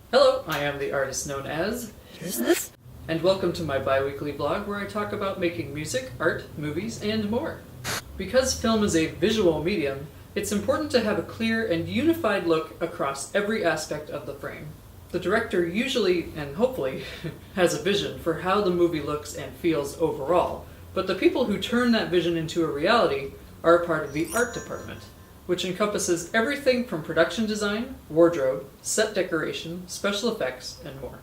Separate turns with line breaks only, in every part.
Hello, I am the artist known as DEROSNEC, and welcome to my bi-weekly blog where I talk about making music, art, movies, and more. Because film is a visual medium, it's important to have a clear and unified look across every aspect of the frame. The director usually, and hopefully, has a vision for how the movie looks and feels overall, but the people who turn that vision into a reality are a part of the art department, which encompasses everything from production design, wardrobe, set decoration, special effects, and more.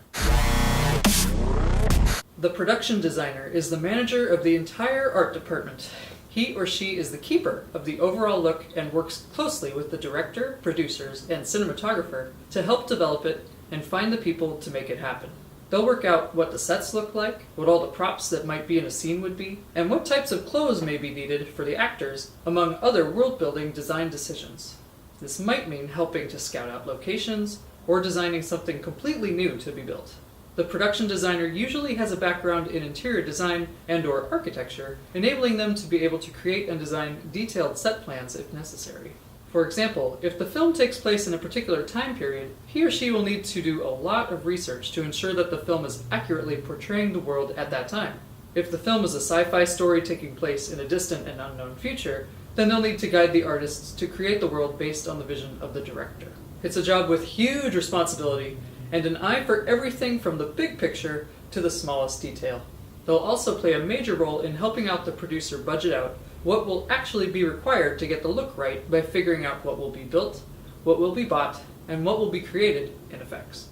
The production designer is the manager of the entire art department. He or she is the keeper of the overall look and works closely with the director, producers, and cinematographer to help develop it and find the people to make it happen. They'll work out what the sets look like, what all the props that might be in a scene would be, and what types of clothes may be needed for the actors, among other world-building design decisions. This might mean helping to scout out locations, or designing something completely new to be built. The production designer usually has a background in interior design and/or architecture, enabling them to be able to create and design detailed set plans if necessary. For example, if the film takes place in a particular time period, he or she will need to do a lot of research to ensure that the film is accurately portraying the world at that time. If the film is a sci-fi story taking place in a distant and unknown future, then they'll need to guide the artists to create the world based on the vision of the director. It's a job with huge responsibility and an eye for everything from the big picture to the smallest detail. They'll also play a major role in helping out the producer budget out what will actually be required to get the look right by figuring out what will be built, what will be bought, and what will be created in effects.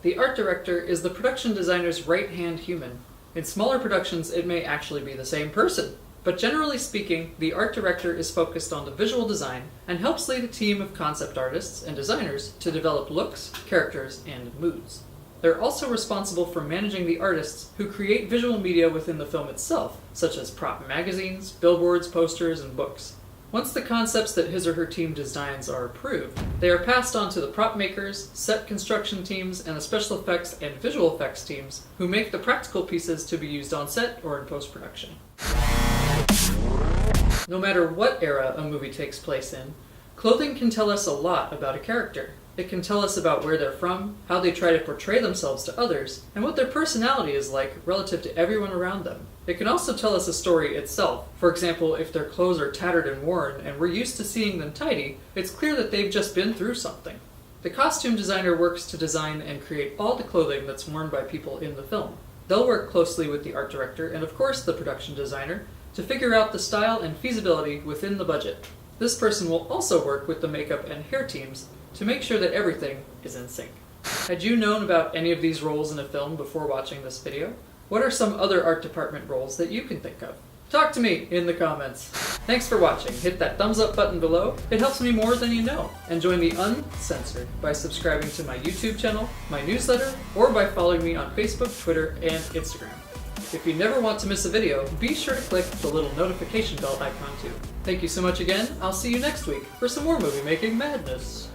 The art director is the production designer's right-hand human. In smaller productions, it may actually be the same person. But generally speaking, the art director is focused on the visual design and helps lead a team of concept artists and designers to develop looks, characters, and moods. They're also responsible for managing the artists who create visual media within the film itself, such as prop magazines, billboards, posters, and books. Once the concepts that his or her team designs are approved, they are passed on to the prop makers, set construction teams, and the special effects and visual effects teams who make the practical pieces to be used on set or in post-production. No matter what era a movie takes place in, clothing can tell us a lot about a character. It can tell us about where they're from, how they try to portray themselves to others, and what their personality is like relative to everyone around them. It can also tell us a story itself. For example, if their clothes are tattered and worn, and we're used to seeing them tidy, it's clear that they've just been through something. The costume designer works to design and create all the clothing that's worn by people in the film. They'll work closely with the art director, and of course the production designer, to figure out the style and feasibility within the budget. This person will also work with the makeup and hair teams to make sure that everything is in sync. Had you known about any of these roles in a film before watching this video? What are some other art department roles that you can think of? Talk to me in the comments. Thanks for watching. Hit that thumbs up button below. It helps me more than you know. And join the Uncensored by subscribing to my YouTube channel, my newsletter, or by following me on Facebook, Twitter, and Instagram. If you never want to miss a video, be sure to click the little notification bell icon too. Thank you so much again. I'll see you next week for some more movie making madness.